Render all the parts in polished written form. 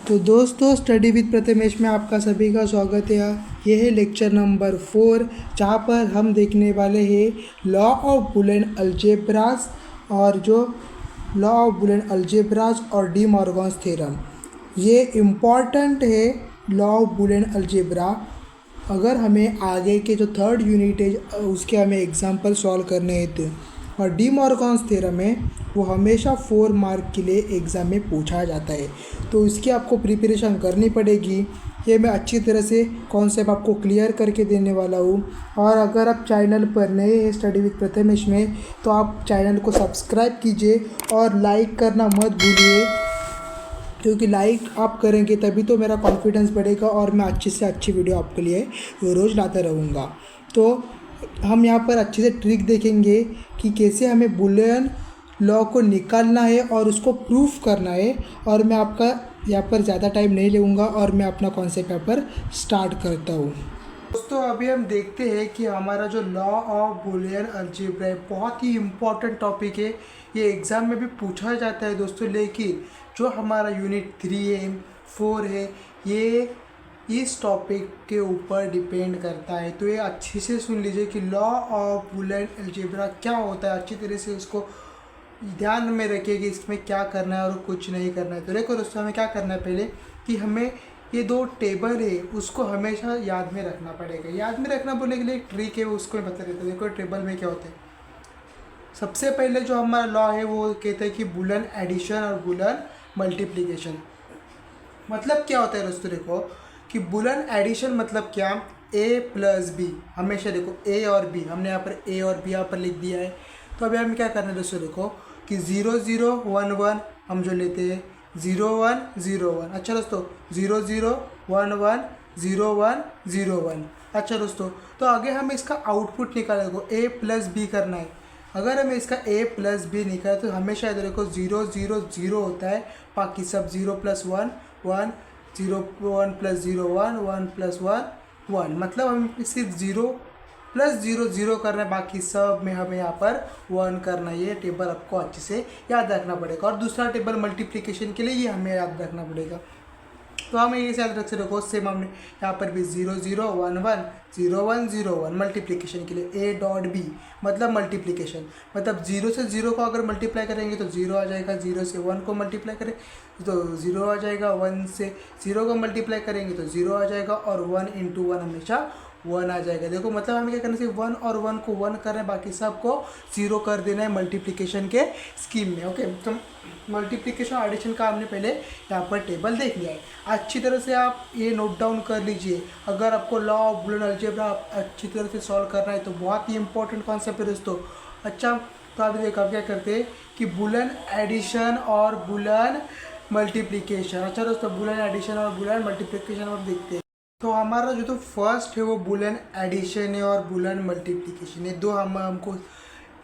तो दोस्तों, study with Prathamesh में आपका सभी का स्वागत है। ये है लेक्चर नंबर 4, जहाँ पर हम देखने वाले हैं लॉ ऑफ बुलियन अलजेब्रास और जो लॉ ऑफ बुलियन अलजेब्रास और डी मॉर्गन्स थ्योरम। ये इम्पॉर्टेंट है लॉ ऑफ बुलियन अलजेब्रा। अगर हमें आगे के जो थर्ड यूनिट है उसके हमें एग्जाम्पल सॉल्व करने हैं तो, और डी मॉर्गन्स थ्योरम है वो हमेशा 4 मार्क के लिए एग्ज़ाम में पूछा जाता है। तो इसकी आपको प्रिपरेशन करनी पड़ेगी। ये मैं अच्छी तरह से कॉन्सेप्ट आपको क्लियर करके देने वाला हूँ। और अगर आप चैनल पर नए हैं स्टडी विद प्रथमेश में, तो आप चैनल को सब्सक्राइब कीजिए और लाइक करना मत भूलिए, क्योंकि लाइक आप करेंगे तभी तो मेरा कॉन्फिडेंस बढ़ेगा और मैं अच्छी से अच्छी वीडियो आपके लिए रोज़ लाता रहूँगा। तो हम यहाँ पर अच्छे से ट्रिक देखेंगे कि कैसे हमें बुलियन लॉ को निकालना है और उसको प्रूफ करना है। और मैं आपका यहाँ पर ज़्यादा टाइम नहीं लूँगा और मैं अपना कॉन्सेप्ट यहाँ पर स्टार्ट करता हूँ। दोस्तों, अभी हम देखते हैं कि हमारा जो लॉ ऑफ बुलियन अलजेब्रा है बहुत ही इम्पॉर्टेंट टॉपिक है। ये एग्ज़ाम में भी पूछा जाता है दोस्तों, लेकिन जो हमारा यूनिट 3 है, 4 है, ये इस टॉपिक के ऊपर डिपेंड करता है। तो ये अच्छे से सुन लीजिए कि लॉ ऑफ बुलियन अलजेब्रा क्या होता है। अच्छी तरह से इसको ध्यान में रखिए कि इसमें क्या करना है और कुछ नहीं करना है। तो देखो दोस्तों, हमें क्या करना है पहले कि हमें ये दो टेबल है उसको हमेशा याद में रखना पड़ेगा। याद में रखना बोलने के लिए एक ट्रिक है, उसको मैं बता देता हूँ। देखो टेबल में क्या होता है। सबसे पहले जो हमारा लॉ है वो कहता है कि बुलियन एडिशन और बुलियन मल्टीप्लिकेशन। मतलब क्या होता है दोस्तों, देखो कि बुलियन एडिशन मतलब क्या, ए प्लस बी। हमेशा देखो ए और बी, हमने यहाँ पर ए और बी यहाँ पर लिख दिया है। तो अभी हमें क्या करना है दोस्तों, देखो कि 0 0 1 1 हम जो लेते हैं 0 1 0 1। अच्छा दोस्तों, 0 0 1 1 0 1 0 1। अच्छा दोस्तों, तो आगे हमें इसका आउटपुट निकालना है। ए प्लस बी करना है। अगर हमें इसका ए प्लस बी निकाले तो हमेशा इधर देखो 0 0 0 होता है, बाकी सब 0 प्लस 1 1, 0 1 प्लस 0 1 1 प्लस 1 1। मतलब हम सिर्फ 0 प्लस 0 0 करना है, बाकी सब में हमें यहाँ पर 1 करना है। ये टेबल आपको अच्छे से याद रखना पड़ेगा। और दूसरा टेबल मल्टीप्लिकेशन के लिए ये हमें याद रखना पड़ेगा। तो हमें ये याद रख सकते हो, सेम हमने यहाँ पर भी 0 0 1 1 0 1 0 1 मल्टीप्लिकेशन के लिए ए डॉट बी मतलब मल्टीप्लिकेशन। मतलब 0 से 0 को अगर मल्टीप्लाई करेंगे तो 0 आ जाएगा, 0 से 1 को मल्टीप्लाई करें तो 0 आ जाएगा, 1 से 0 को मल्टीप्लाई करेंगे तो 0 आ जाएगा, और 1 इंटू 1 हमेशा 1 आ जाएगा। देखो मतलब हमें क्या करना है, 1 और 1 को 1 करना है, बाकी सबको 0 कर देना है मल्टीप्लिकेशन के स्कीम में। ओके, तो मल्टीप्लिकेशन एडिशन का हमने पहले यहाँ पर टेबल देख लिया है। अच्छी तरह से आप ये नोट डाउन कर लीजिए। अगर आपको लॉ ऑफ बुलियन अलजेब्रा अच्छी तरह से सॉल्व करना है तो बहुत ही इंपॉर्टेंट कॉन्सेप्ट है दोस्तों। अच्छा, तो आप देखो क्या करते हैं कि बुलियन एडिशन और बुलियन मल्टीप्लिकेशन। अच्छा दोस्तों, बुलियन एडिशन और बुलियन मल्टीप्लिकेशन और देखते हैं। तो हमारा जो तो फर्स्ट है वो बुलियन एडिशन है और बुलियन मल्टीप्लिकेशन है। दो हमको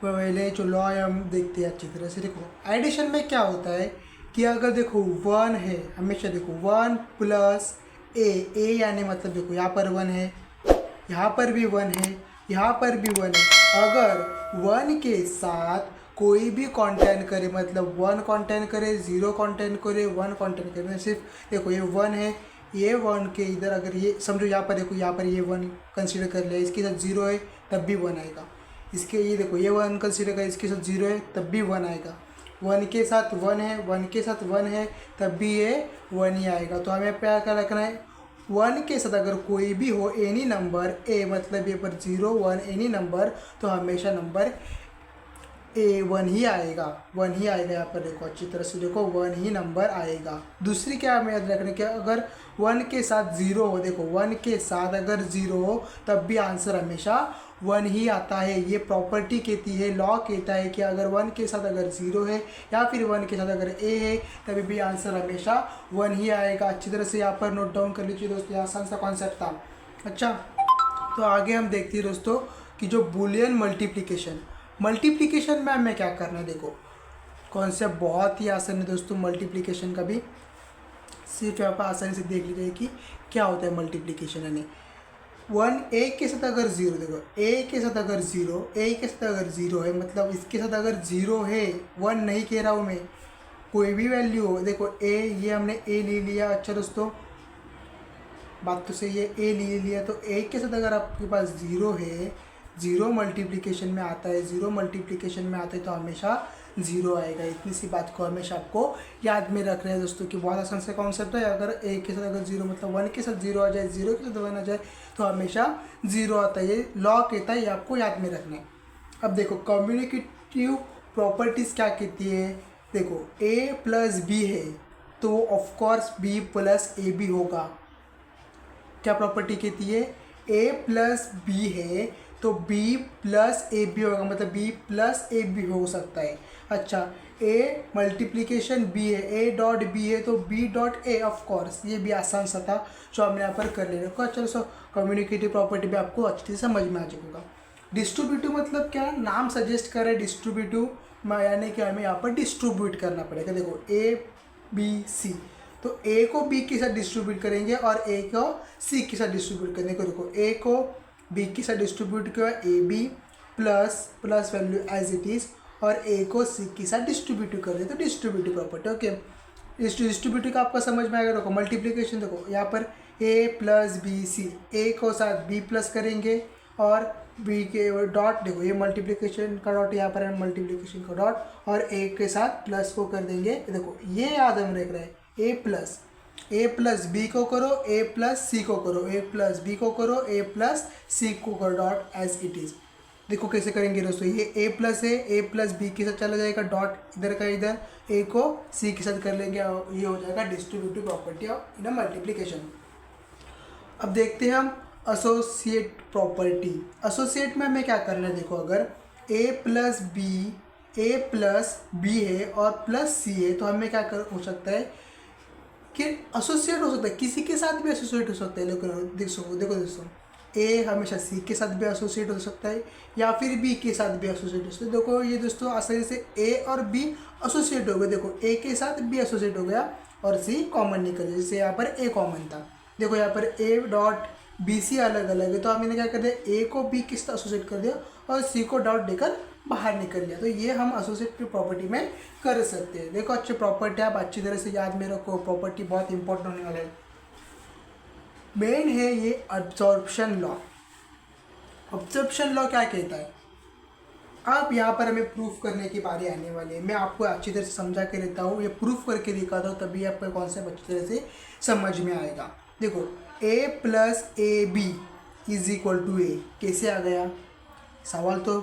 पहले जो लॉ है हम देखते हैं अच्छी तरह से। देखो एडिशन में क्या होता है कि अगर देखो 1 है, हमेशा देखो 1 प्लस ए यानी मतलब देखो यहाँ पर 1 है, यहाँ पर भी 1 है, यहाँ पर भी 1 है। अगर 1 के साथ कोई भी कॉन्टेंट करे, मतलब 1 कॉन्टेंट करे, 0 कॉन्टेंट करे, 1 कॉन्टेंट करे, सिर्फ देखो ये 1 है, ये 1 के इधर अगर ये समझो यहाँ पर देखो, यहाँ पर ये 1 कंसीडर कर लिया, इसके साथ 0 है तब भी 1 आएगा। इसके ये देखो ये 1 कंसीडर कर, इसके साथ 0 है तब भी 1 आएगा। 1 के साथ 1 है, 1 के साथ 1 है तब भी ये 1 ही आएगा। तो हमें क्या क्या रखना है, 1 के साथ अगर कोई भी हो एनी नंबर ए, मतलब ये पर 0 1 एनी नंबर, तो हमेशा नंबर ए 1 ही आएगा, 1 ही आएगा। यहाँ पर देखो अच्छी तरह से देखो 1 ही नंबर आएगा। दूसरी क्या हमें याद रखना है कि अगर 1 के साथ 0 हो, देखो 1 के साथ अगर 0 हो तब भी आंसर हमेशा 1 ही आता है। ये प्रॉपर्टी कहती है, लॉ कहता है कि अगर 1 के साथ अगर 0 है या फिर 1 के साथ अगर ए है तभी भी आंसर हमेशा 1 ही आएगा। अच्छी तरह से यहाँ पर नोट डाउन कर लीजिए दोस्तों, ये आसान सा कॉन्सेप्ट था। अच्छा, तो आगे हम देखते हैं दोस्तों कि जो बुलियन मल्टीप्लिकेशन में हमें क्या करना है। देखो कॉन्सेप्ट बहुत ही आसान है दोस्तों मल्टीप्लिकेशन का भी। सिर्फ यहाँ पर आसानी से देख लीजिए कि क्या होता है मल्टीप्लिकेशन। यानी 1 ए के साथ अगर 0, देखो ए के साथ अगर 0 है, मतलब इसके साथ अगर 0 है, 1 नहीं कह रहा हूँ मैं, कोई भी वैल्यू हो, देखो ए, ये हमने ए ले लिया। अच्छा दोस्तों, बात तो सही है, ए ले लिया, तो ए के साथ अगर आपके पास ज़ीरो है, ज़ीरो मल्टीप्लिकेशन में आता है, ज़ीरो मल्टीप्लिकेशन में आता है तो हमेशा ज़ीरो आएगा। इतनी सी बात को हमेशा आपको याद में रख रहे हैं दोस्तों, कि बहुत आसान से कॉन्सेप्ट है। अगर ए के साथ अगर ज़ीरो मतलब वन के साथ ज़ीरो आ जाए, ज़ीरो के साथ वन आ जाए तो हमेशा ज़ीरो आता है। ये लॉ कहता है, ये आपको याद में रखना है। अब देखो कम्युनिकेटिव प्रॉपर्टीज़ क्या कहती है, देखो ए प्लस बी है तो of course B plus A B होगा। क्या प्रॉपर्टी कहती है, ए प्लस बी है तो बी प्लस ए बी होगा, मतलब बी प्लस ए बी हो सकता है। अच्छा, ए मल्टीप्लिकेशन बी है, ए डॉट बी है तो B dot A, of course ये भी आसान सा था जो हमने यहाँ पर कर लेना। चलो सो कम्युनिकेटिव प्रॉपर्टी भी आपको अच्छी से समझ में आ जाएगा। डिस्ट्रीब्यूटिव मतलब क्या, नाम सजेस्ट करे डिस्ट्रीब्यूटिव, यानी कि हमें यहाँ पर डिस्ट्रीब्यूट करना पड़ेगा। देखो ए बी सी, तो ए को बी के साथ डिस्ट्रीब्यूट करेंगे और ए को सी के साथ डिस्ट्रीब्यूट करने को, देखो ए को बी के साथ डिस्ट्रीब्यूट किया, A B plus value as it is, और ए को सी के साथ डिस्ट्रीब्यूट कर दे तो डिस्ट्रीब्यूटिव प्रॉपर्टी। ओके, डिस्ट्रीब्यूटिव का आपको समझ में आएगा। देखो मल्टीप्लिकेशन, देखो यहाँ पर ए प्लस बी सी, ए को साथ बी प्लस करेंगे और बी के डॉट, देखो ये मल्टीप्लिकेशन का डॉट यहाँ पर है, मल्टीप्लिकेशन का डॉट, और ए के साथ प्लस को कर देंगे। देखो ये याद हम रख रहे हैं, ए प्लस बी को करो, ए प्लस सी को करो, ए प्लस बी को करो, ए प्लस सी को करो, डॉट एज इट इज़। देखो कैसे करेंगे दोस्तों, ये ए प्लस है, ए प्लस बी के साथ चला जाएगा, डॉट इधर का इधर, ए को सी के साथ कर लेंगे, और ये हो जाएगा distributive property of in multiplication. अब देखते हैं हम एसोसिएट प्रॉपर्टी। एसोसिएट में हमें क्या करना है, देखो अगर ए प्लस बी है और प्लस सी है तो हमें क्या कर हो सकता है कि एसोसिएट हो सकता है, किसी के साथ भी एसोसिएट हो सकता है। लेकिन देखो दोस्तों, ए हमेशा सी के साथ भी एसोसिएट हो सकता है या फिर बी के साथ भी एसोसिएट हो सकता है। देखो ये दोस्तों आसानी से ए और बी एसोसिएट हो गए, देखो ए के साथ बी एसोसिएट हो गया और सी कॉमन निकल गया, जैसे यहाँ पर ए कॉमन था। देखो यहाँ पर ए डॉट बी सी अलग अलग है तो हमने क्या कर दिया, ए को बी के साथ एसोसिएट कर दिया और सी को डॉट देकर बाहर निकल लिया। तो ये हम एसोसिएटिव प्रॉपर्टी में कर सकते हैं। देखो अच्छे प्रॉपर्टी आप अच्छी तरह से याद में रखो, प्रॉपर्टी बहुत इंपॉर्टेंट होने वाला है। मेन है ये अब्जॉर्प्शन लॉ। अब्जॉर्प्शन लॉ क्या कहता है, अब यहाँ पर हमें प्रूफ करने की बारी आने वाली है। मैं आपको अच्छी तरह से समझा के देता हूँ, ये प्रूफ करके दिखाता हूँ, तभी आपका कॉन्सेप्ट अच्छी तरह से समझ में आएगा। देखो A plus A B is equal to A कैसे आ गया, सवाल तो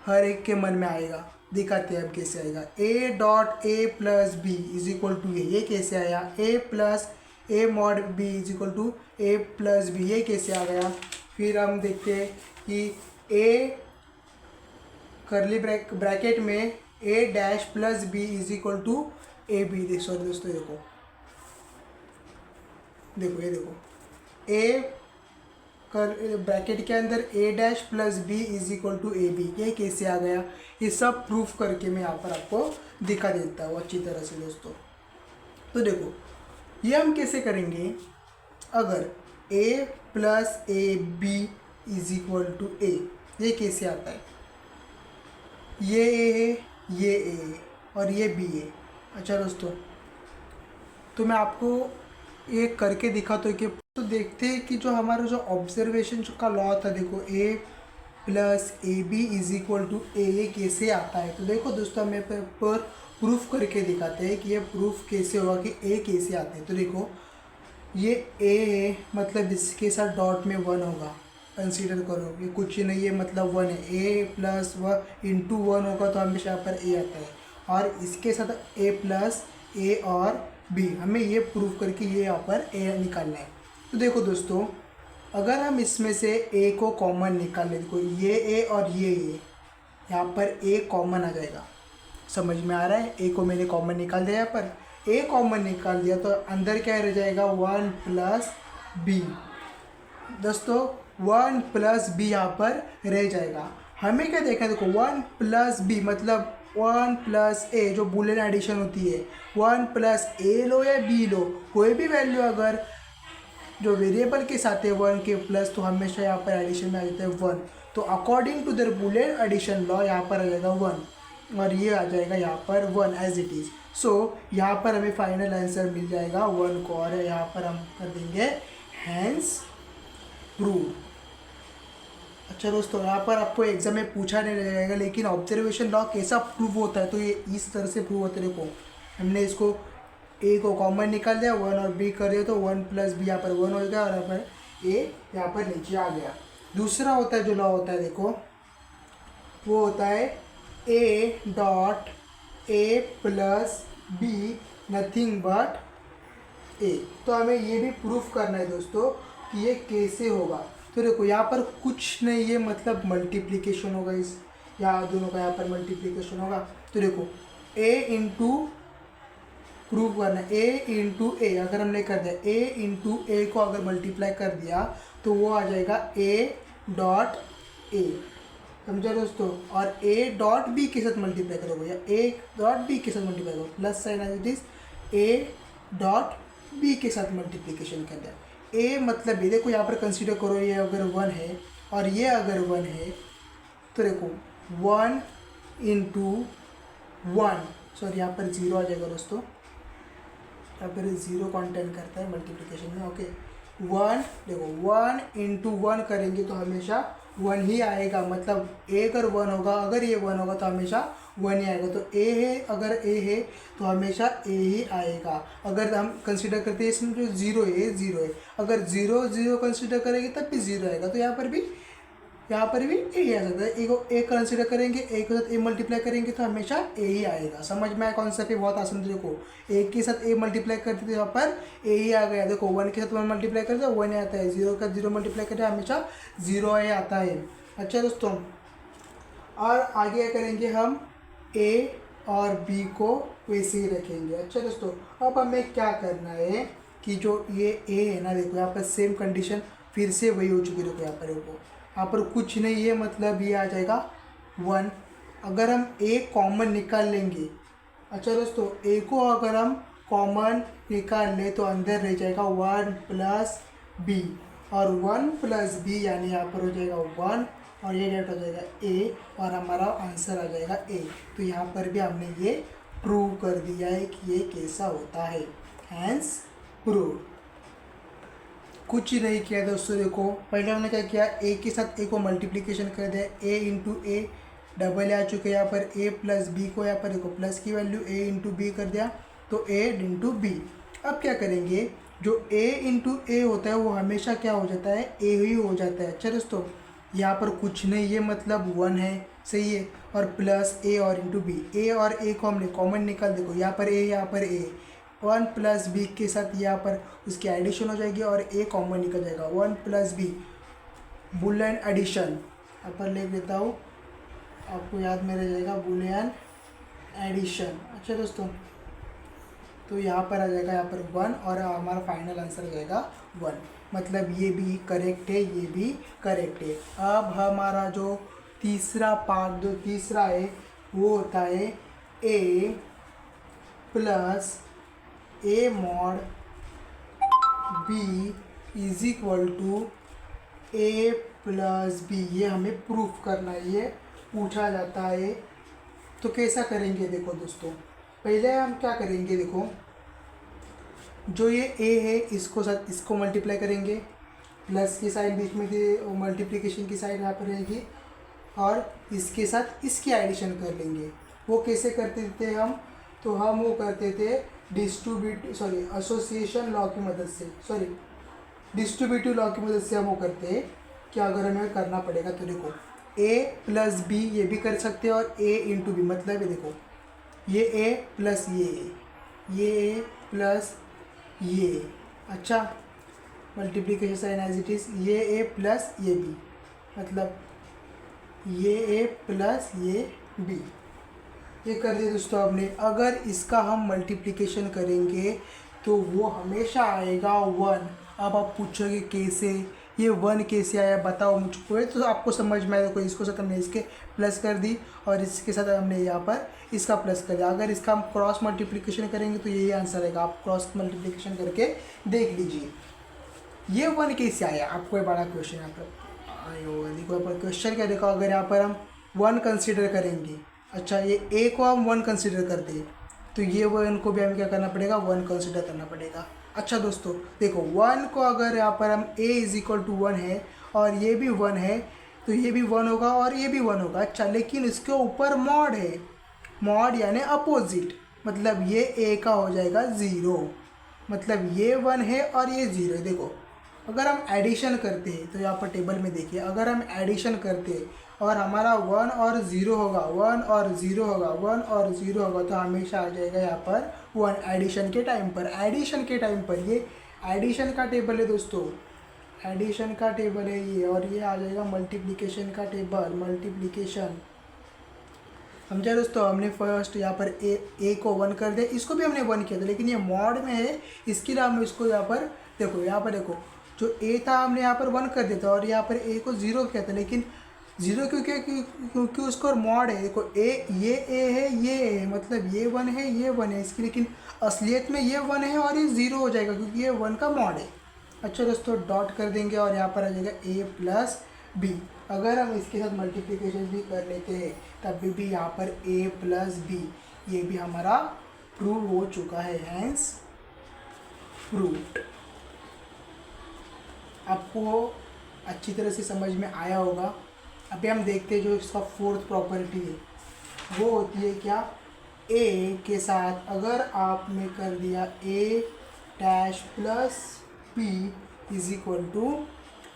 हर एक के मन में आएगा, दिखाते हैं अब कैसे आएगा। A dot A plus B is equal to A, ये कैसे आया, A plus A mod B is equal to A plus B, ये कैसे आ गया। फिर हम देखते हैं कि ए करली ब्रैकेट में A dash plus B is equal to A B. Sorry दोस्तों, देखो ये देखो ए कर ब्रैकेट के अंदर A dash plus B is equal to A B, ये कैसे आ गया, ये सब प्रूफ करके मैं यहाँ पर आपको दिखा देता हूँ अच्छी तरह से दोस्तों। तो देखो ये हम कैसे करेंगे, अगर A plus A B is equal to A, ये कैसे आता है, ये ए है, ये ए है और ये बी है। अच्छा दोस्तों, तो मैं आपको ये करके दिखाता हूँ कि तो देखते हैं कि जो हमारा जो ऑब्जर्वेशन का लॉ था, देखो A plus A B is equal to A कैसे आता है। तो देखो दोस्तों, हमें पर प्रूफ करके दिखाते हैं कि ये प्रूफ कैसे होगा कि ए कैसे आता है। तो देखो ये ए है, मतलब इसके साथ डॉट में वन होगा, कंसीडर करो ये कुछ ही नहीं है, मतलब वन है, A plus one into one होगा तो हमेशा यहाँ पर ए आता है, और इसके साथ ए प्लस ए और बी, हमें ये प्रूफ करके ये यहाँ पर ए निकालना है। तो देखो दोस्तों, अगर हम इसमें से ए को कॉमन निकाल लें, देखो ये ए और ये यहाँ पर ए कॉमन आ जाएगा, समझ में आ रहा है। ए को मैंने कॉमन निकाल दिया, यहाँ पर ए कॉमन निकाल दिया तो अंदर क्या रह जाएगा, वन प्लस बी। दोस्तों वन प्लस बी यहाँ पर रह जाएगा। हमें क्या देखना है, देखो वन प्लस बी मतलब वन प्लस ए, जो बुलियन एडिशन होती है, वन प्लस ए लो या बी लो, कोई भी वैल्यू अगर जो वेरिएबल के साथ है वन के प्लस, तो हमेशा यहाँ पर एडिशन में आ जाता है वन। तो according to the Boolean addition law यहाँ पर आ जाएगा वन। और ये आ जाएगा यहाँ पर 1 एज इट इज़। सो यहाँ पर हमें फाइनल आंसर मिल जाएगा 1 को, और यहाँ पर हम कर देंगे हैंस प्रूव। अच्छा दोस्तों, यहाँ पर आपको एग्जाम में पूछा नहीं रहेगा, लेकिन ऑब्जर्वेशन लॉ कैसा प्रूव होता है, तो ये इस तरह से प्रूव होता है। देखो हमने इसको ए को कॉमन निकाल दिया, 1 और बी कर दिया, तो 1 प्लस बी यहाँ पर 1 हो गया, और यहाँ पर ए यहाँ पर नीचे आ गया। दूसरा होता है जो लॉ होता है, देखो वो होता है A dot A plus B nothing but A. तो हमें ये भी प्रूफ करना है दोस्तों कि ये कैसे होगा। तो देखो यहाँ पर कुछ नहीं है, मतलब मल्टीप्लिकेशन होगा, इस यहाँ दोनों का यहाँ पर मल्टीप्लिकेशन होगा। तो देखो ए इंटू प्रूव करना है, ए इंटू ए अगर हमने कर दिया, ए इंटू ए को अगर मल्टीप्लाई कर दिया तो वो आ जाएगा ए डॉट ए, समझा दोस्तों। और ए डॉट बी के साथ मल्टीप्लाई करोगे, या ए डॉट बी के साथ मल्टीप्लाई करो, plus sign as it is A dot B के साथ मल्टीप्लिकेशन कर दिया। ए मतलब ये देखो यहाँ पर कंसीडर करो, ये अगर 1 है और ये अगर 1 है, तो देखो 1 इंटू 1, सॉरी यहाँ पर 0 आ जाएगा दोस्तों, यहाँ पर 0 कॉन्टेंट करता है मल्टीप्लिकेशन में। ओके 1, देखो 1 इंटू 1 करेंगे तो हमेशा 1 ही आएगा, मतलब ए अगर 1 होगा, अगर ये 1 होगा तो हमेशा 1 ही आएगा। तो ए है, अगर ए है तो हमेशा ए ही आएगा। अगर हम कंसीडर करते हैं इसमें जो 0 है, 0 है, अगर 0 0 कंसीडर करेंगे तब भी 0 आएगा। तो यहाँ पर भी ए ही आ सकता है। ए को ए कंसीडर करेंगे, ए के साथ ए मल्टीप्लाई करेंगे तो हमेशा ए ही आएगा। समझ में आया कॉन्सेप्ट? बहुत आसान। देखो ए के साथ ए मल्टीप्लाई करते थे, यहाँ पर ए ही आ गया। देखो 1 के साथ 1 मल्टीप्लाई करते हैं 1 आता है, 0 का 0 मल्टीप्लाई करते हैं हमेशा 0 ही आता है। अच्छा दोस्तों, और आगे क्या करेंगे, हम ए और बी को वैसे ही रखेंगे। अच्छा दोस्तों, अब हमें क्या करना है कि जो ये ए है ना, देखो यहाँ पर सेम कंडीशन फिर से वही हो चुकी है। देखो यहाँ पर कुछ नहीं है, मतलब ये आ जाएगा 1। अगर हम ए कॉमन निकाल लेंगे, अच्छा दोस्तों, ए को अगर हम कॉमन निकाल ले तो अंदर रह जाएगा 1 प्लस बी, और 1 प्लस बी यानी यहाँ पर हो जाएगा 1, और ये डेट हो जाएगा ए, और हमारा आंसर आ जाएगा ए। तो यहाँ पर भी हमने ये प्रूव कर दिया है कि ये कैसा होता है, हैंस प्रूव। कुछ ही नहीं किया दोस्तों। देखो पहले हमने क्या किया, ए के साथ ए को मल्टीप्लिकेशन कर दिया, ए इंटू ए डबल आ चुके, यहाँ पर ए प्लस बी को यहाँ पर देखो प्लस की वैल्यू ए इंटू बी कर दिया, तो ए इंटू बी। अब क्या करेंगे, जो ए इंटू ए होता है वो हमेशा क्या हो जाता है, ए ही हो जाता है। अच्छा दोस्तों, यहाँ पर कुछ नहीं है, मतलब 1 है, सही है, और प्लस ए और इंटू बी, ए और ए को हमने कॉमन निकाल, देखो यहाँ पर ए, यहाँ पर ए, 1 प्लस बी के साथ यहाँ पर उसकी एडिशन हो जाएगी और ए कॉमन निकल जाएगा, 1 प्लस बी, बुलियन एडिशन। यहाँ पर लिख देता हूँ, आपको याद में रह जाएगा, बुलियन एडिशन। अच्छा दोस्तों, तो यहाँ पर आ जाएगा, यहाँ पर 1, और हमारा फाइनल आंसर आ जाएगा 1, मतलब ये भी करेक्ट है, ये भी करेक्ट है। अब हमारा जो तीसरा पार्ट, जो तीसरा है वो होता है A plus A mod B is equal to A plus B. ये हमें प्रूफ करना है, ये पूछा जाता है। तो कैसा करेंगे, देखो दोस्तों, पहले हम क्या करेंगे, देखो जो ये ए है इसको साथ इसको मल्टीप्लाई करेंगे, प्लस की साइन बीच में थी, मल्टीप्लिकेशन की साइन यहाँ पर रहेगी, और इसके साथ इसकी एडिशन कर लेंगे। वो कैसे करते थे हम, तो हम वो करते थे एसोसिएशन लॉ की मदद से, डिस्ट्रीब्यूटिव लॉ की मदद से हम वो करते हैं कि अगर हमें करना पड़ेगा। तो देखो ए प्लस बी ये भी कर सकते हैं, और ए इंटू बी, मतलब ये देखो ये ए प्लस ये ए प्लस ये, अच्छा multiplication sign as it is, ये ए प्लस ये बी, मतलब ये ए प्लस ये बी, ये कर दिया दोस्तों हमने। अगर इसका हम मल्टीप्लिकेशन करेंगे तो वो हमेशा आएगा 1। अब आप पूछोगे कैसे, ये 1 कैसे आया बताओ मुझको, तो आपको समझ में आया। देखो इसको साथ हमने इसके प्लस कर दी, और इसके साथ हमने यहाँ पर इसका प्लस कर दिया। अगर इसका हम क्रॉस मल्टीप्लिकेशन करेंगे तो यही आंसर आएगा। आप क्रॉस मल्टीप्लिकेशन करके देख लीजिए ये 1 कैसे आया। आपको ये बड़ा क्वेश्चन यहाँ पर आया होगा। देखो यहाँ पर क्वेश्चन क्या देखो, अगर यहाँ पर हम 1 कंसिडर करेंगे, अच्छा, ये ए को हम 1 कंसिडर करते हैं तो ये 1 को भी हमें क्या करना पड़ेगा, 1 कंसिडर करना पड़ेगा। अच्छा दोस्तों देखो 1 को अगर यहाँ पर हम a इज इक्वल टू 1 है और ये भी 1 है तो ये भी 1 होगा और ये भी 1 होगा। अच्छा, लेकिन इसके ऊपर मॉड है, मॉड यानी अपोजिट, मतलब ये a का हो जाएगा 0, मतलब ये 1 है और ये 0 है। देखो अगर हम एडिशन करते हैं तो यहाँ पर टेबल में देखिए, अगर हम एडिशन करते हैं और हमारा 1 और 0 होगा, 1 और 0 होगा, 1 और 0 होगा तो हमेशा आ जाएगा यहाँ पर 1 एडिशन के टाइम पर। एडिशन के टाइम पर ये एडिशन का टेबल है दोस्तों, एडिशन का टेबल है ये, और ये आ जाएगा मल्टीप्लिकेशन का टेबल, मल्टीप्लिकेशन। समझा दोस्तों, हमने फर्स्ट यहाँ पर ए को 1 कर दिया, इसको भी हमने 1 किया था लेकिन ये मॉड में है, इसके लिए हम इसको यहाँ पर देखो, यहाँ पर देखो जो ए था हमने यहाँ पर 1 कर दिया था और यहाँ पर ए को 0 किया था, लेकिन 0 क्योंकि उसको मॉड है। देखो ये ए है, ये ए है, मतलब ये 1 है, ये 1 है इसकी, लेकिन असलियत में ये 1 है और ये 0 हो जाएगा क्योंकि ये 1 का मॉड है। अच्छा दोस्तों, डॉट कर देंगे और यहाँ पर आ जाएगा ए प्लस बी। अगर हम इसके साथ मल्टीप्लिकेशन भी कर लेते हैं तब भी यहाँ पर ए प्लस बी, ये भी हमारा प्रूव हो चुका है, हैंस प्रूव्ड। आपको अच्छी तरह से समझ में आया होगा। अभी हम देखते हैं जो इसका फोर्थ प्रॉपर्टी है, वो होती है क्या, ए के साथ अगर आपने कर दिया A dash plus B is equal to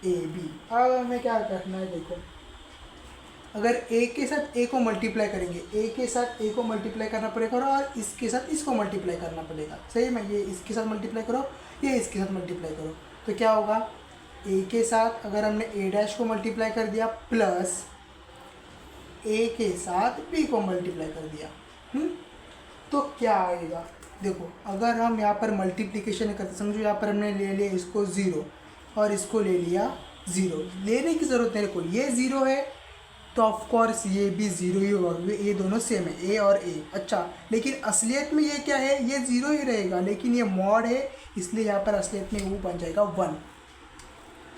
A B. अब हमें क्या करना है, देखो अगर ए के साथ ए को मल्टीप्लाई करेंगे, ए के साथ ए को मल्टीप्लाई करना पड़ेगा और इसके साथ इसको मल्टीप्लाई करना पड़ेगा। सही में, ये इसके साथ मल्टीप्लाई करो, ये इसके साथ मल्टीप्लाई करो, तो क्या होगा, ए के साथ अगर हमने ए डैश को मल्टीप्लाई कर दिया प्लस ए के साथ बी को मल्टीप्लाई कर दिया, तो क्या आएगा। देखो अगर हम यहाँ पर मल्टीप्लिकेशन करते, समझो यहाँ पर हमने ले लिया इसको 0 और इसको ले लिया 0, लेने की ज़रूरत नहीं, देखो ये 0 है तो ऑफकोर्स ये भी 0 ही होगा क्योंकि ये दोनों सेम है, ए और ए। अच्छा, लेकिन असलियत में ये क्या है, ये 0 ही रहेगा, लेकिन ये मॉड है इसलिए यहाँ पर असलियत में वो बन जाएगा 1।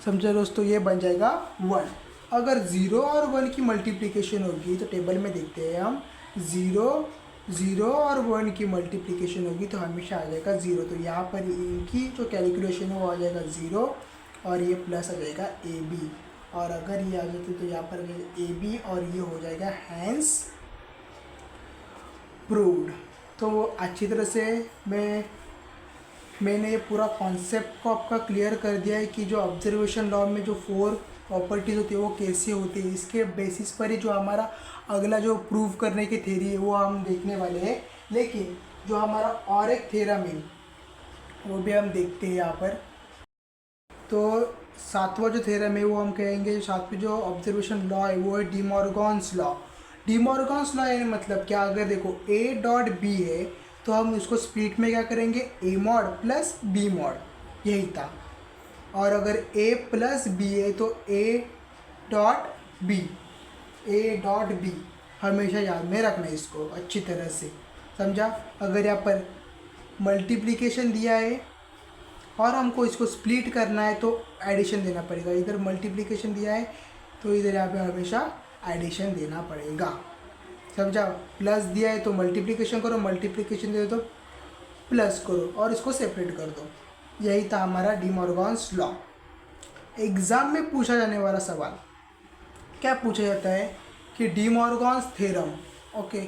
समझे दोस्तों, ये बन जाएगा 1। अगर 0 और 1 की मल्टीप्लिकेशन होगी तो टेबल में देखते हैं हम, 0 और 1 की मल्टीप्लिकेशन होगी तो हमेशा आ जाएगा 0, तो यहाँ पर इनकी जो कैलकुलेशन है वो आ जाएगा 0 और ये प्लस आ जाएगा ए बी, और अगर ये आ जाती तो यहाँ पर ए बी और ये हो जाएगा हैंस प्रूव्ड। तो अच्छी तरह से मैंने ये पूरा कॉन्सेप्ट को आपका क्लियर कर दिया है कि जो ऑब्जर्वेशन लॉ में जो 4 प्रॉपर्टीज़ होती है वो कैसे होती है। इसके बेसिस पर ही जो हमारा अगला जो प्रूव करने की थ्योरी है वो हम देखने वाले हैं, लेकिन जो हमारा और एक थ्योरम है वो भी हम देखते हैं यहाँ पर। तो सातवां जो थ्योरम है वो हम कहेंगे, सातवीं जो ऑब्जर्वेशन लॉ है वो है D Morgan's law. D Morgan's law यानी मतलब क्या, अगर देखो ए डॉट बी है तो हम उसको स्प्लिट में क्या करेंगे, A mod plus B mod, यही था। और अगर ए प्लस बी है तो A dot B, A dot B हमेशा याद में रखना है इसको अच्छी तरह से, समझा। अगर यहाँ पर मल्टीप्लिकेशन दिया है और हमको इसको स्प्लिट करना है तो एडिशन देना पड़ेगा, इधर मल्टीप्लिकेशन दिया है तो इधर यहाँ पे हमेशा एडिशन देना पड़ेगा, समझा। प्लस दिया है तो मल्टीप्लिकेशन करो, मल्टीप्लिकेशन दे दो प्लस करो और इसको सेपरेट कर दो, यही था हमारा डी मॉर्गन्स लॉ। एग्ज़ाम में पूछा जाने वाला सवाल क्या पूछा जाता है कि D Morgan's theorem, okay,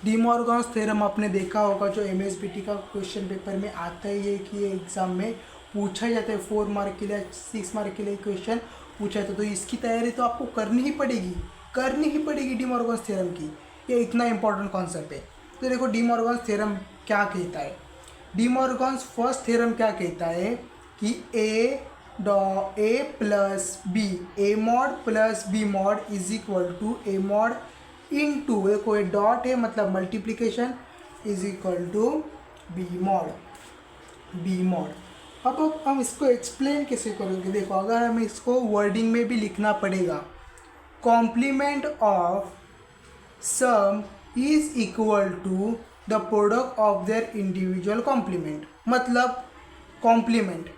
D Morgan's theorem आपने देखा होगा जो एमएसबीटी का क्वेश्चन पेपर में आता है, ये कि एग्ज़ाम में पूछा जाता है, 4 मार्क के लिए 6 मार्क के लिए क्वेश्चन पूछा जाता है, तो इसकी तैयारी तो आपको करनी ही पड़ेगी डी मॉर्गन्स थ्योरम की, ये इतना इंपॉर्टेंट कॉन्सेप्ट है। तो देखो डी मॉर्गन्स थ्योरम क्या कहता है, डी मॉर्गन्स फर्स्ट थ्योरम क्या कहता है कि A plus B, A mod plus B mod is equal to A mod into, कोई डॉट है मतलब multiplication, is equal to B mod. अब हम इसको एक्सप्लेन कैसे करोगे, देखो अगर हमें इसको वर्डिंग में भी लिखना पड़ेगा, complement of sum is equal to the product of their individual complement, मतलब कॉम्प्लीमेंट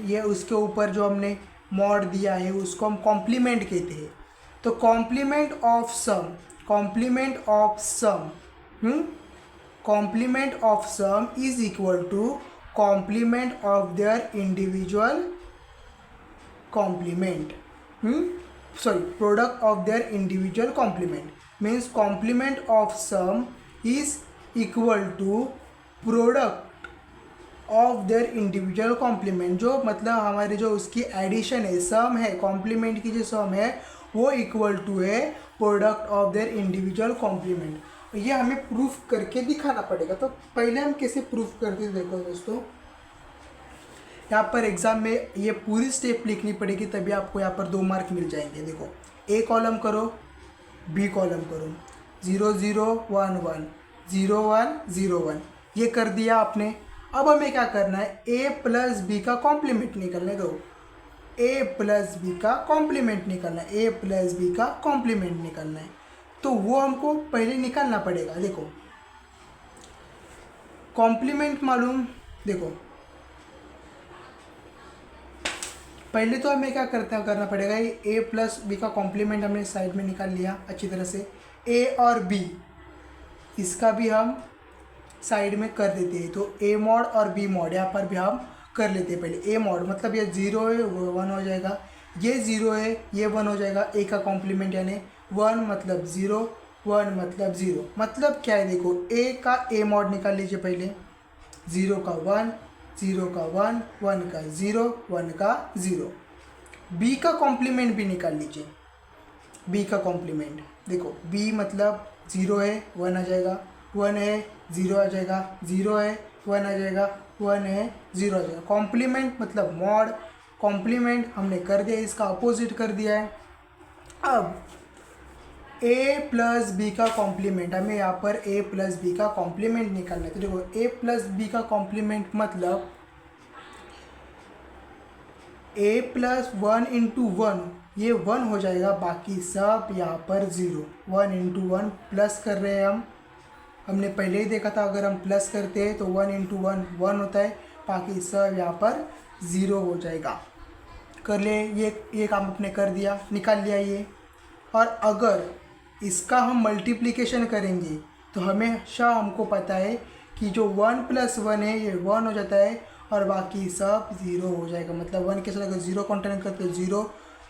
ये उसके ऊपर जो हमने मॉड दिया है उसको हम कॉम्प्लीमेंट कहते हैं। तो complement of sum, complement of sum, complement of sum is equal to complement of their individual complement, sorry, product of their individual complement means complement of sum is equal to product of their individual complement। जो मतलब हमारे जो उसकी addition है, सम है, complement की जो sum है वो इक्वल टू है product of their individual complement. ये हमें प्रूफ करके दिखाना पड़ेगा। तो पहले हम कैसे प्रूफ करते हैं देखो दोस्तों, यहाँ पर एग्जाम में ये पूरी स्टेप लिखनी पड़ेगी, तभी आपको यहाँ पर 2 मार्क मिल जाएंगे। देखो ए कॉलम करो, बी कॉलम करो, 0 0 1 1 0 1 0 1, ये कर दिया आपने। अब हमें क्या करना है, ए प्लस बी का कॉम्प्लीमेंट निकलने दो, ए प्लस बी का कॉम्प्लीमेंट निकलना है, ए प्लस बी का कॉम्प्लीमेंट निकलना है। तो वो हमको पहले निकालना पड़ेगा। देखो कॉम्प्लीमेंट मालूम, देखो पहले तो हमें क्या करना पड़ेगा, ये ए प्लस बी का कॉम्प्लीमेंट हमने साइड में निकाल लिया अच्छी तरह से। ए और बी इसका भी हम साइड में कर देते हैं। तो ए मॉड और बी मॉड यहाँ पर भी हम कर लेते हैं। पहले ए मॉड मतलब ये 0 है वो 1 हो जाएगा, ये 0 है ये 1 हो जाएगा। ए का कॉम्प्लीमेंट यानी 1 मतलब 0, 1 मतलब 0, मतलब क्या है देखो, ए का ए मॉड निकाल लीजिए पहले, 0 का 1, 0 का 1, 1 का 0, 1 का 0। बी का कॉम्प्लीमेंट भी निकाल लीजिए, बी का कॉम्प्लीमेंट देखो, बी मतलब 0 है 1 आ जाएगा, 1 है 0 आ जाएगा, 0 है 1 आ जाएगा, 1 है 0 आ जाएगा। कॉम्प्लीमेंट मतलब मॉड, कॉम्प्लीमेंट हमने कर दिया, इसका अपोजिट कर दिया है। अब ए प्लस बी का कॉम्प्लीमेंट, हमें यहाँ पर ए प्लस बी का कॉम्प्लीमेंट निकालना है। तो देखो ए प्लस बी का कॉम्प्लीमेंट मतलब ए प्लस 1 इंटू 1, ये 1 हो जाएगा, बाकी सब यहाँ पर 0। 1 इंटू 1 प्लस कर रहे हैं हमने पहले ही देखा था, अगर हम प्लस करते हैं तो 1 इंटू 1 1 होता है, बाकी सब यहाँ पर 0 हो जाएगा। कर ले, ये काम अपने कर दिया, निकाल लिया ये। और अगर इसका हम मल्टीप्लिकेशन करेंगे तो हमेशा हमको पता है कि जो 1 प्लस 1 है ये 1 हो जाता है और बाकी सब 0 हो जाएगा। मतलब 1 के साथ अगर 0 कॉन्टेक्ट करते हैं 0,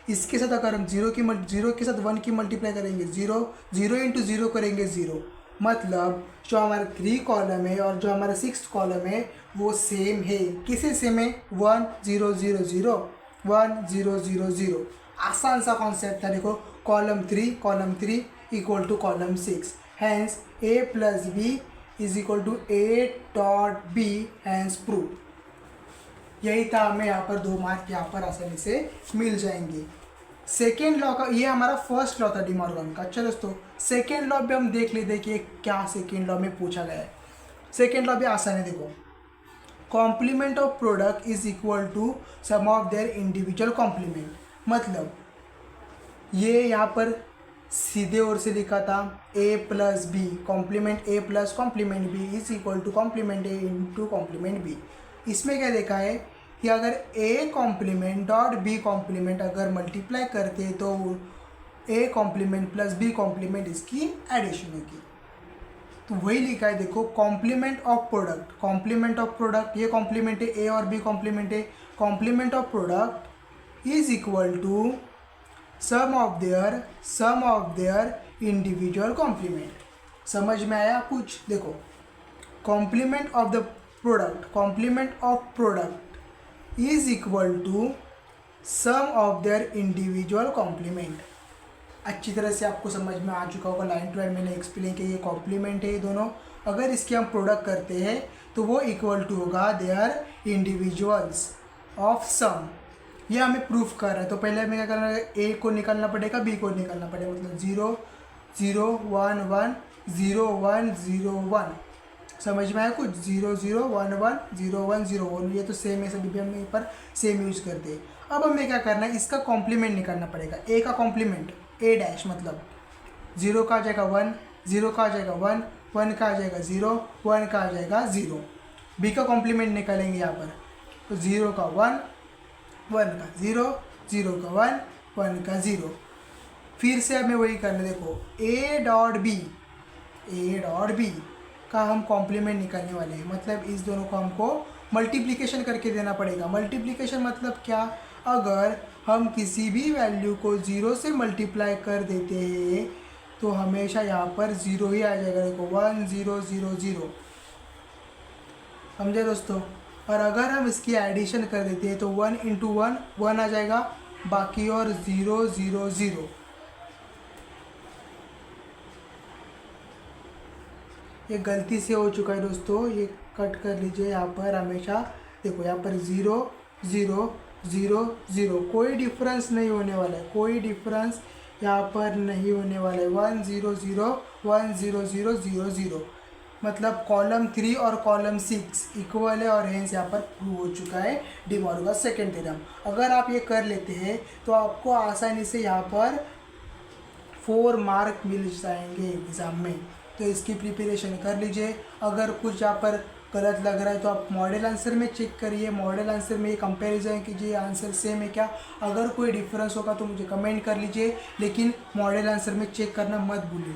इसके साथ अगर हम 0 के साथ 1 की मल्टीप्लाई करेंगे 0, 0 इंटू 0 करेंगे 0, मतलब जो हमारा 3 कॉलम है और जो हमारा 6 कॉलम है वो सेम है। किसे सेम है, 1 0 0 0 1 0 0 0। आसान सा कॉन्सेप्ट था। देखो column 3 equal to column 6, hence A plus B is equal to A dot B, hence proof. यही था, हमें यहाँ पर 2 मार्क यहाँ पर आसानी से मिल जाएंगे। सेकेंड लॉ का, ये हमारा फर्स्ट लॉ था डी मॉर्गन का। अच्छा दोस्तों, सेकेंड लॉ भी हम देख लेते कि क्या सेकेंड लॉ में पूछा गया है। सेकेंड लॉ भी आसान है। देखो complement of product is equal to sum of their individual complement, मतलब ये यहाँ पर सीधे ओर से लिखा था A plus B, complement A plus complement B is equal to complement A into complement B. इसमें क्या देखा है कि अगर A complement dot B complement अगर मल्टीप्लाई करते हैं तो A complement plus B complement इसकी एडिशन होगी। तो वही लिखा है, देखो complement of product, complement of product, ये कॉम्प्लीमेंट है, ए और बी कॉम्प्लीमेंट है, complement of product is equal to sum of their individual complement. समझ में आया कुछ? देखो complement of the product, complement of product is equal to sum of their individual complement. अच्छी तरह से आपको समझ में आ चुका होगा। लाइन 12 मैंने एक्सप्लेन किया, ये कॉम्प्लीमेंट है ये दोनों, अगर इसके हम प्रोडक्ट करते हैं तो वो इक्वल टू होगा देयर इंडिविजुअल्स ऑफ सम। ये हमें प्रूफ कर रहा है। तो पहले हमें क्या करना है, ए को निकालना पड़ेगा, बी को निकालना पड़ेगा, मतलब 0 0 1 1 0 1 0 1। समझ में आया कुछ? 0 0 1 1 0 1 0 1, ये तो सेम है, सभी भी हम यहाँ पर सेम यूज करते हैं। अब हमें क्या करना है, इसका कॉम्प्लीमेंट निकालना पड़ेगा। ए का कॉम्प्लीमेंट ए डैश, मतलब 0 का आ जाएगा 1, 0 का आ जाएगा 1, 1 का आ जाएगा 0, 1 का आ जाएगा 0। बी का कॉम्प्लीमेंट निकालेंगे यहाँ पर, तो 0 का 1, 1 का 0, 0 का 1, 1 का 0। फिर से हमें वही करना है, देखो ए डॉट बी का हम कॉम्प्लीमेंट निकालने वाले हैं, मतलब इस दोनों को हमको मल्टीप्लिकेशन करके देना पड़ेगा। मल्टीप्लिकेशन मतलब क्या, अगर हम किसी भी वैल्यू को ज़ीरो से मल्टीप्लाई कर देते हैं तो हमेशा यहाँ पर ज़ीरो ही आ जाएगा। देखो 1 0 0 0, समझे दोस्तों। और अगर हम इसकी एडिशन कर देते हैं तो 1 × 1 1 आ जाएगा, बाकी और 0 0 0। ये गलती से हो चुका है दोस्तों, ये कट कर लीजिए। यहाँ पर हमेशा देखो, यहाँ पर 0 0 0 0, कोई डिफरेंस नहीं होने वाला है, कोई डिफरेंस यहाँ पर नहीं होने वाला है। 1 0 0 1 0 0 0 0, मतलब कॉलम 3 और कॉलम 6 इक्वल है, और हेंस यहाँ पर प्रूव हो चुका है डी मॉर्गन सेकेंड थ्योरम। अगर आप ये कर लेते हैं तो आपको आसानी से यहाँ पर 4 मार्क मिल जाएंगे एग्ज़ाम में। तो इसकी प्रिपरेशन कर लीजिए। अगर कुछ यहाँ पर गलत लग रहा है तो आप मॉडल आंसर में चेक करिए, मॉडल आंसर में ये कंपैरिजन कीजिए, आंसर सेम है क्या। अगर कोई डिफरेंस होगा तो मुझे कमेंट कर लीजिए, लेकिन मॉडल आंसर में चेक करना मत भूलिए।